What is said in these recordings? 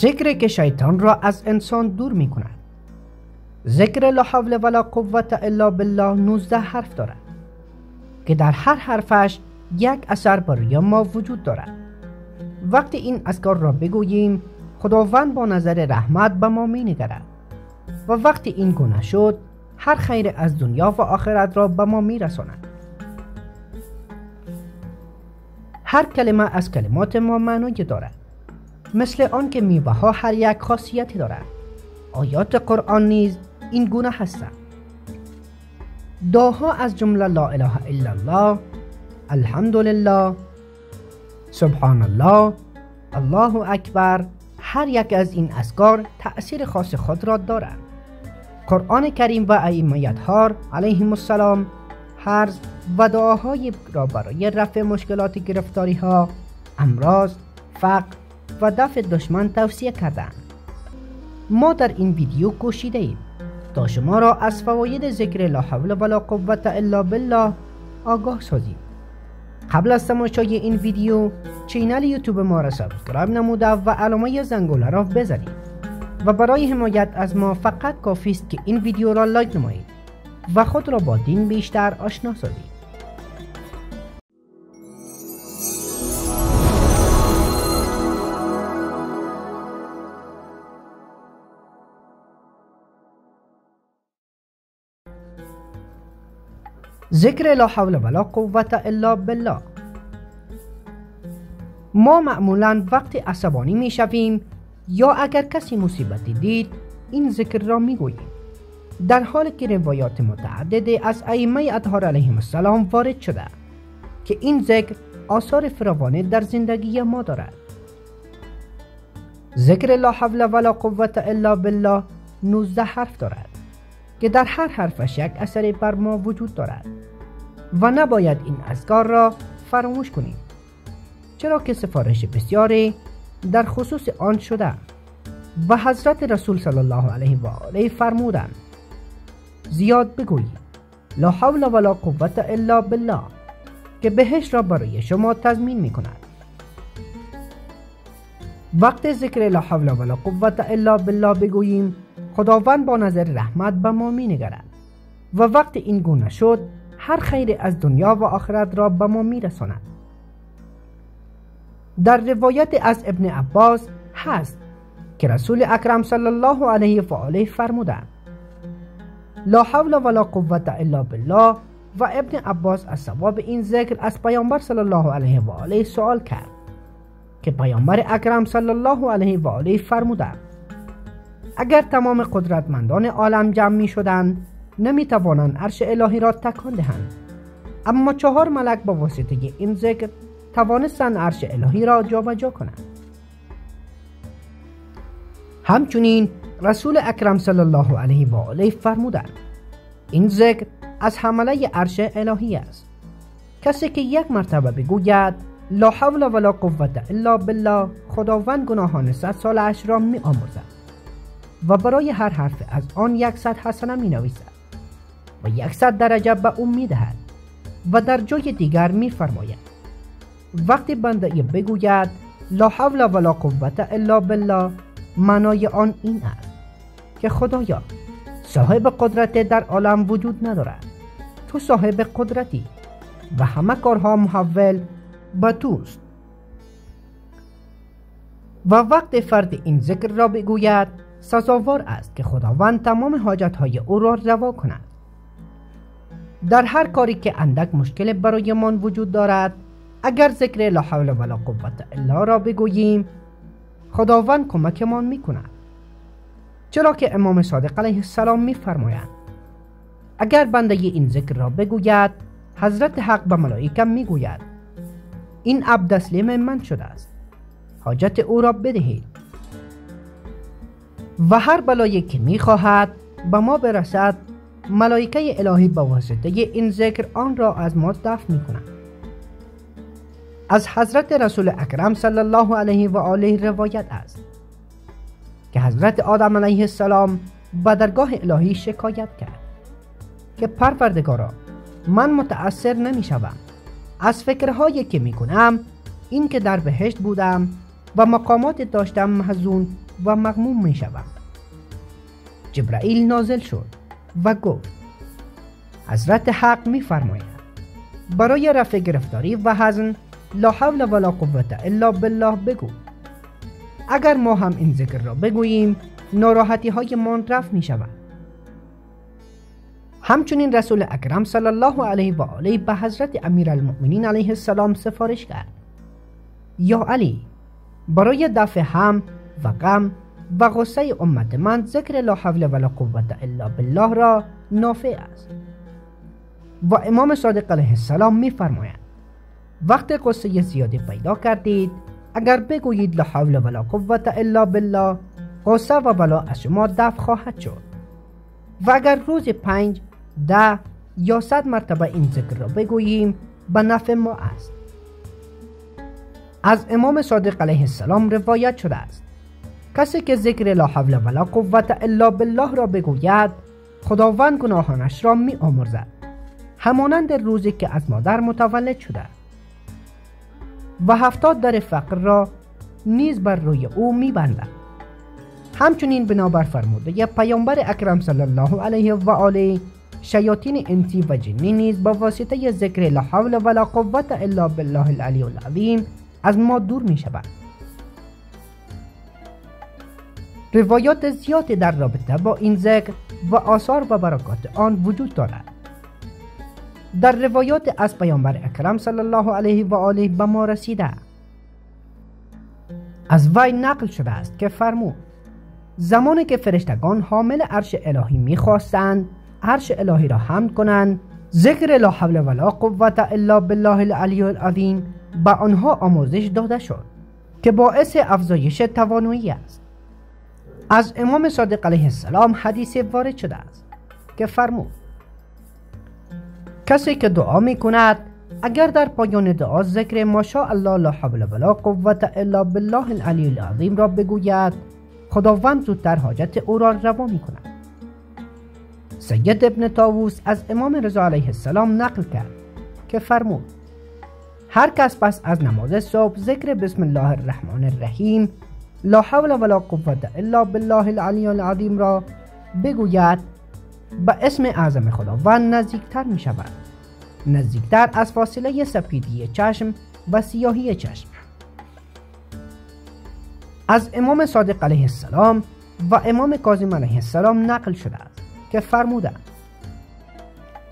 ذکری که شیطان را از انسان دور می کند. ذکر لا حول ولا قوة الا بالله 19 حرف دارد که در هر حرفش یک اثر برای ما وجود دارد. وقتی این اذکار را بگوییم خداوند با نظر رحمت به ما می نگرد و وقتی این گونه شد هر خیر از دنیا و آخرت را به ما می رساند. هر کلمه از کلمات ما معنی دارد، مثل آن که میوه ها هر یک خاصیتی دارد. آیات قرآن نیز این گونه هستند. دعاها از جمله لا اله الا الله، الحمدلله، سبحان الله، الله اکبر، هر یک از این اذکار تأثیر خاص خود را دارد. قرآن کریم و ائمه اطهار علیهم السلام حرز و دعاهای را برای رفع مشکلات گرفتاری ها، امراض، فقر و دفع دشمن توصیه کردند. ما در این ویدیو کوشیده ایم تا شما را از فواید ذکر لا حول ولا قوة الا بالله آگاه سازیم. قبل از تماشای این ویدیو چینل یوتیوب ما را سابسکرایب نموده و علامه زنگوله را بزنید و برای حمایت از ما فقط کافی است که این ویدیو را لایک نمایید و خود را با دین بیشتر آشنا سازید. ذکر لا حول ولا قوة الا بالله. ما معمولا وقتی عصبانی می شویم یا اگر کسی مصیبتی دید این ذکر را می گوییم، در حالی که روایات متعددی از ائمه اطهار علیهم السلام وارد شده که این ذکر آثار فراوانی در زندگی ما دارد. ذکر لا حول ولا قوة الا بالله 19 حرف دارد که در هر حرفش یک اثری بر ما وجود دارد و نباید این اذکار را فراموش کنیم، چرا که سفارش بسیاری در خصوص آن شده و حضرت رسول صلی الله علیه و آله فرمودند زیاد بگویید لا حول ولا قوة الا بالله که بهشت را برای شما تضمین می کند. وقت ذکر لا حول ولا قوة الا بالله بگوییم خداوند با نظر رحمت به ما می نگرد و وقت این گونه شد هر خیر از دنیا و آخرت را به ما می رساند. در روایت از ابن عباس هست که رسول اکرم صلی الله علیه و آله فرمودند لا حول ولا قوة الا بالله و ابن عباس از ثواب این ذکر از پیامبر صلی الله علیه و آله سوال کرد که پیامبر اکرم صلی الله علیه و آله فرمودند اگر تمام قدرتمندان عالم جمع می شدند نمی توانند عرش الهی را تکان دهند، اما 4 ملک با واسطه این ذکر توانستند عرش الهی را جابجا کنند. همچنین رسول اکرم صلی الله علیه و آله فرمودند این ذکر از حمله عرش الهی است. کسی که یک مرتبه بگوید لا حول ولا قوة الا بالله خداوند گناهان 100 سالش را می آمرزد و برای هر حرف از آن 100 حسنه می نویسد و 100 درجه به او می دهد و در جای دیگر می فرماید وقتی بنده بگوید لا حول ولا قوة الا بالله معنای آن این است که خدایا صاحب قدرت در عالم وجود ندارد، تو صاحب قدرتی و همه کارها محول به توست. و وقت فرد این ذکر را بگوید سزاوار است که خداوند تمام حاجتهای او را روا کند. در هر کاری که اندک مشکل برای من وجود دارد اگر ذکر لا حول ولا قوة الا را بگوییم خداوند کمکمان می کند، چرا که امام صادق علیه السلام می فرمایند اگر بنده این ذکر را بگوید حضرت حق به ملائکه می گوید این عبد تسلیم من شده است، حاجت او را بدهید و هر بلایی که می خواهد به ما برسد ملائکه الهی به واسطه این ذکر آن را از ما دفع می کنند. از حضرت رسول اکرم صلی الله علیه و آله روایت است که حضرت آدم علیه السلام به درگاه الهی شکایت کرد که پروردگارا من متأثر نمی شوم از فکرهایی که می کنم، این که در بهشت بودم و مقامات داشتم محزون و مغموم می شوم. جبرائیل نازل شد و گفت حضرت حق می فرماید برای رفع گرفتاری و حزن لا حول ولا قوة الا بالله بگو. اگر ما هم این ذکر را بگوییم ناراحتی های من رفع می شود. همچنین رسول اکرم صلی الله علیه و آله به حضرت امیرالمؤمنین علیه السلام سفارش کرد یا علی برای دفع هم و غم و غصه امت من ذکر لا حول ولا قوة الا بالله را نافع است. و امام صادق علیه السلام می فرماید وقت غصه زیادی پیدا کردید اگر بگویید لا حول ولا قوة الا بالله غصه و بلا از شما دفع خواهد شد. و اگر روز 5 10 یا 100 مرتبه این ذکر را بگوییم به نفع ما است. از امام صادق علیه السلام روایت شده است کسی که ذکر لا حول ولا قوة الا بالله را بگوید خداوند گناهانش را می آمرزد همانند روزی که از مادر متولد شده و 70 در فقر را نیز بر روی او می بندد. همچنین بنابر فرموده پیامبر اکرم صلی الله علیه و آله شیاطین انسی و جنی نیز با واسطه ذکر لا حول ولا قوة الا بالله العلی العظیم از ما دور می شود. روایات زیادی در رابطه با این ذکر و آثار و برکات آن وجود دارد. در روایات از پیامبر اکرم صلی الله علیه و آله به ما رسیده از وی نقل شده است که فرمود زمانی که فرشتگان حامل عرش الهی میخواستند عرش الهی را حمد کنند ذکر لا حول ولا قوة الا بالله العلی العظیم به آنها آموزش داده شد که باعث افزایش توانایی است. از امام صادق علیه السلام حدیث وارد شده است که فرمود کسی که دعا می کند اگر در پایان دعا ذکر ماشاء الله لا حول ولا قوة الا بالله العلی العظیم را بگوید خداوند زودتر حاجت او را روا می کند. سید ابن طاووس از امام رضا علیه السلام نقل کرد که فرمود هر کس پس از نماز صبح ذکر بسم الله الرحمن الرحیم لا حول ولا قوة الا بالله العلی العظیم را بگوید به اسم اعظم خداوند نزدیکتر می شود، نزدیکتر از فاصله سپیدی چشم و سیاهی چشم. از امام صادق علیه السلام و امام کاظم علیه السلام نقل شده است که فرمودند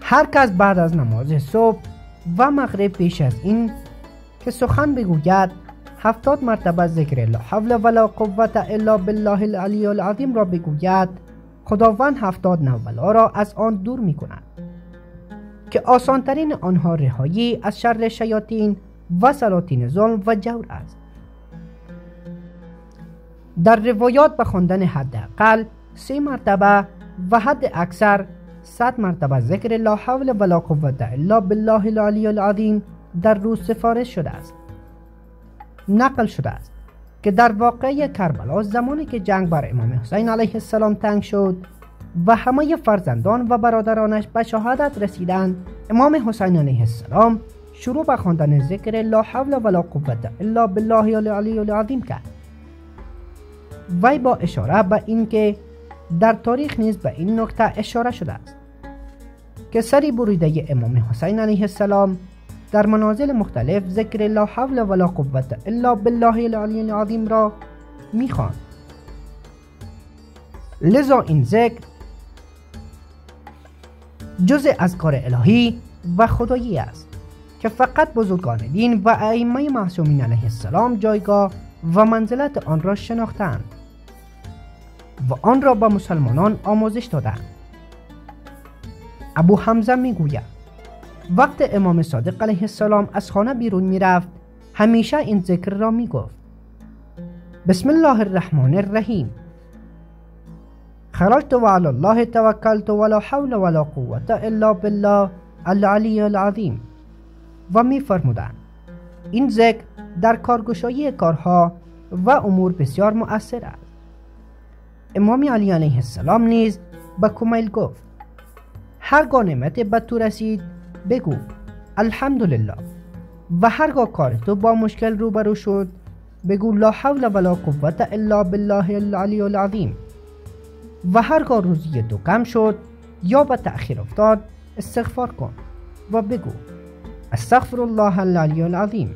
هر کس بعد از نماز صبح و مغرب پیش از این که سخن بگوید 70 مرتبه ذکر لا حول ولا قوة الا بالله العلی العظیم را بگوید خداوند 70 نوبلا را از آن دور می کند که آسانترین آنها رهایی از شر شیاطین و سلاطین ظلم و جور است. در روایات به خواندن حداقل 30 مرتبه و حد اکثر 100 مرتبه ذکر لا حول ولا قوة الا بالله العلی العظیم در روز سفارش شده است. نقل شده است که در واقعه کربلا زمانی که جنگ بر امام حسین علیه السلام تنگ شد و همه فرزندان و برادرانش به شهادت رسیدند امام حسین علیه السلام شروع به خواندن ذکر لا حول ولا قوة الا بالله العلی العظیم کرد. وی با اشاره به اینکه در تاریخ نیز به این نکته اشاره شده است که سری بریده امام حسین علیه السلام در منازل مختلف ذکر لا حول ولا قوة الا بالله العلی العظیم را می‌خواند. لذا این ذکر جزء از کار الهی و خدایی است که فقط بزرگان دین و ائمه معصومین علیه السلام جایگاه و منزلت آن را شناختند و آن را به مسلمانان آموزش دادند. ابو حمزه میگوید وقت امام صادق علیه السلام از خانه بیرون میرفت همیشه این ذکر را میگفت بسم الله الرحمن الرحیم خرجت و علی الله توکلت ولا حول ولا قوة الا بالله العلی العظیم و میفرمودند این ذکر در کارگشایی کارها و امور بسیار مؤثر است. امام علی علیه السلام نیز به کمیل گفت هرگاه نعمت به تو رسید بگو الحمدلله و هرگاه کار تو با مشکل روبرو شد بگو لا حول ولا قوة الا بالله العلی العظیم و هرگاه روزی دو کم شد یا به تأخیر افتاد استغفار کن و بگو استغفر الله العلی العظیم.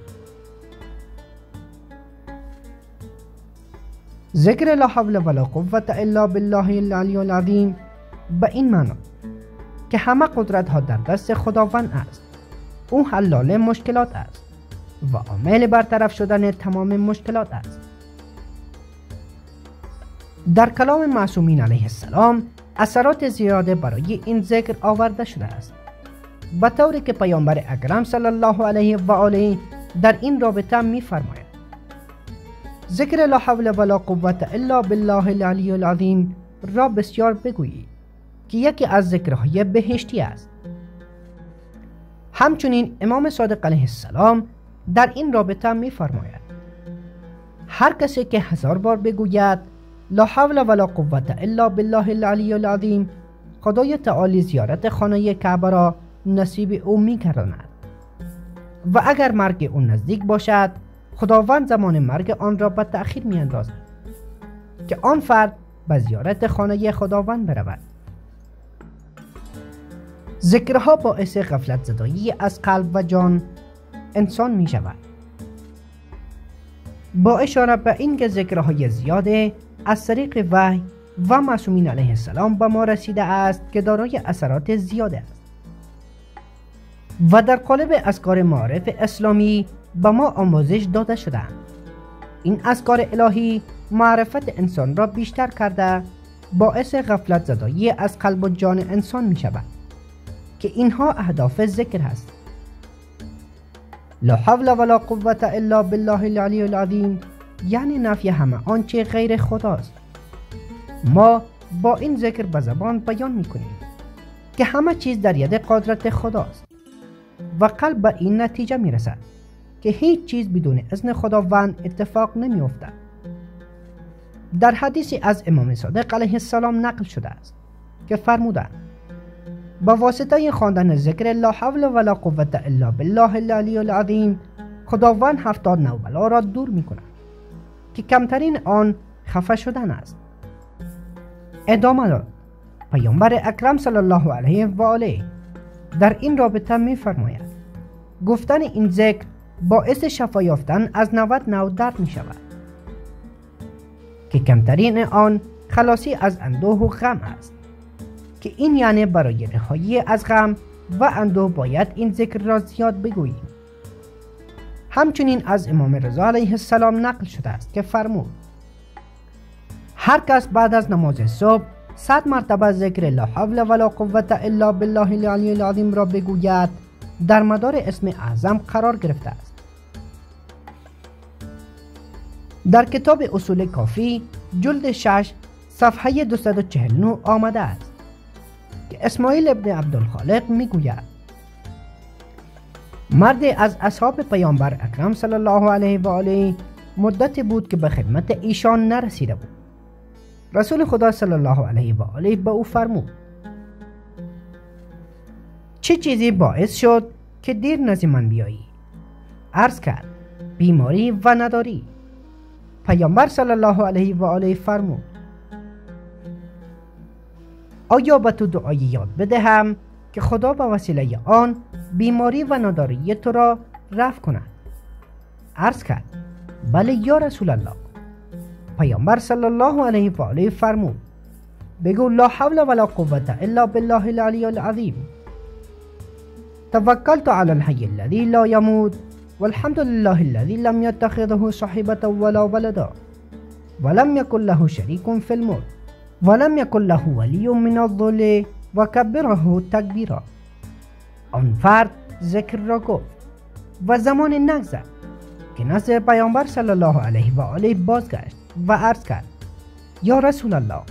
ذکر لا حول ولا قوة الا بالله العلی العظیم به این معنا که همه قدرت ها در دست خداوند است. او حلال مشکلات است و عامل برطرف شدن تمام مشکلات است. در کلام معصومین علیه السلام اثرات زیاده برای این ذکر آورده شده است، به طوری که پیامبر اکرم صلی الله علیه و آله در این رابطه می فرماید ذکر لا حول ولا قوة الا بالله العلی العظیم را بسیار بگویید که یکی از ذکرهای بهشتی است. همچنین امام صادق علیه السلام در این رابطه می فرماید هر کسی که 1000 بار بگوید لا حول ولا قوة الا بالله العلی العظیم خدای تعالی زیارت خانه کعبه را نصیب او می گرداند و اگر مرگ او نزدیک باشد خداوند زمان مرگ آن را به تأخیر می اندازد که آن فرد به زیارت خانه خداوند برود. ذکرها باعث غفلت زدایی از قلب و جان انسان می شود. با اشاره به این که ذکرهای زیاده از طریق وحی و معصومین علیه السلام به ما رسیده است که دارای اثرات زیاده است و در قالب اذکار معارف اسلامی به ما آموزش داده شدند. این اذکار الهی معرفت انسان را بیشتر کرده باعث غفلت زدایی از قلب و جان انسان می شود که اینها اهداف ذکر هست. لا حول ولا قوة الا بالله العلی العظیم یعنی نفی همه آنچه غیر خداست. ما با این ذکر به زبان بیان می کنیم که همه چیز در ید قدرت خداست و قلب به این نتیجه می رسد که هیچ چیز بدون اذن خداوند اتفاق نمی افتد. در حدیثی از امام صادق علیه السلام نقل شده است که فرمودند با واسطه خواندن ذکر لا حول ولا قوة الا بالله العلی العظیم خداوند 70 نوع بلا را دور می کند که کمترین آن خفه شدن است. ادامه داد پیامبر اکرم صلی الله علیه و آله در این رابطه می فرماید گفتن این ذکر باعث شفا یافتن از 90 نوع درد می شود که کمترین آن خلاصی از اندوه و غم است که این یعنی برای رهایی از غم و اندوه باید این ذکر را زیاد بگوییم. همچنین از امام رضا علیه السلام نقل شده است که فرمود هر کس بعد از نماز صبح 100 مرتبه ذکر لا حول ولا قوة الا بالله العلی العظیم را بگوید در مدار اسم اعظم قرار گرفته است. در کتاب اصول کافی جلد 6 صفحه 249 آمده است که اسماعیل ابن عبدالخالق می گوید مردی از اصحاب پیامبر اکرم صلی الله علیه و آله مدتی بود که به خدمت ایشان نرسیده بود. رسول خدا صلی الله علیه و آله به او فرمود چه چیزی باعث شد که دیر نزد من بیایی؟ عرض کرد بیماری و نداری. پیامبر صلی الله علیه و آله فرمود آیا به تو دعایی یاد بدهم که خدا به وسیله آن بیماری و نداری تو را رفع کند؟ عرض کرد بله یا رسول الله. پیامبر صلی الله علیه و آله فرمود بگو لا حول ولا قوة الا بالله العلی العظیم توکلت علی الحی الذی لا یموت والحمد لله الذي لم يتخذه صاحبة ولا ولدا ولم يكن له شريك في الملك ولم يكن له ولي من الذل وكبره تکبیرا. آن فرد ذکر را گفت و زمان نگذشت که نزد پیامبر صلی الله علیه و آله بازگشت و عرض کرد یا رسول الله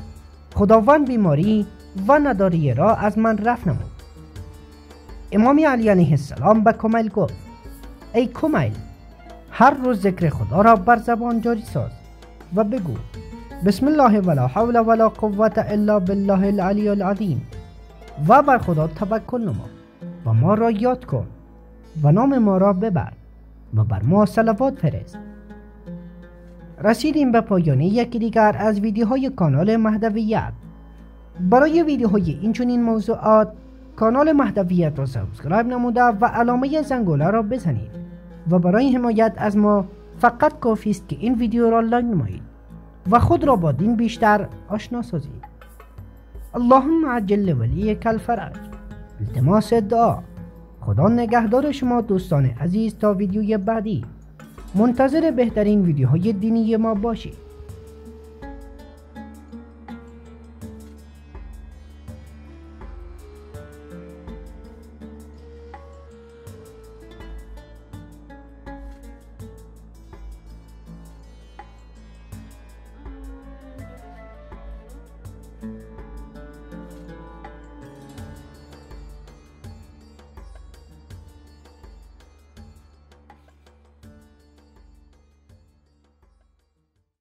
خداوند بیماری و نداری را از من رفع نمود. امام علی علیه السلام به کمیل گفت ای کمیل هر روز ذکر خدا را بر زبان جاری ساز و بگو بسم الله ولا حول ولا قوة الا بالله العلی العظیم و بر خدا توکل نما و ما را یاد کن و نام ما را ببر و بر ما صلوات فرست. رسیدیم به پایان یکی دیگر از ویدیوهای کانال مهدویت. برای ویدیوهای اینچنین موضوعات کانال مهدویت را سابسکرایب نموده و علامه زنگوله را بزنید و برای حمایت از ما فقط کافی است که این ویدیو را لایک نمایید و خود را با دین بیشتر آشنا سازید. اللهم عجل ولیک الفرج. التماس دعا. خدا نگهدار شما دوستان عزیز تا ویدیوی بعدی. منتظر بهترین ویدیوهای دینی ما باشید.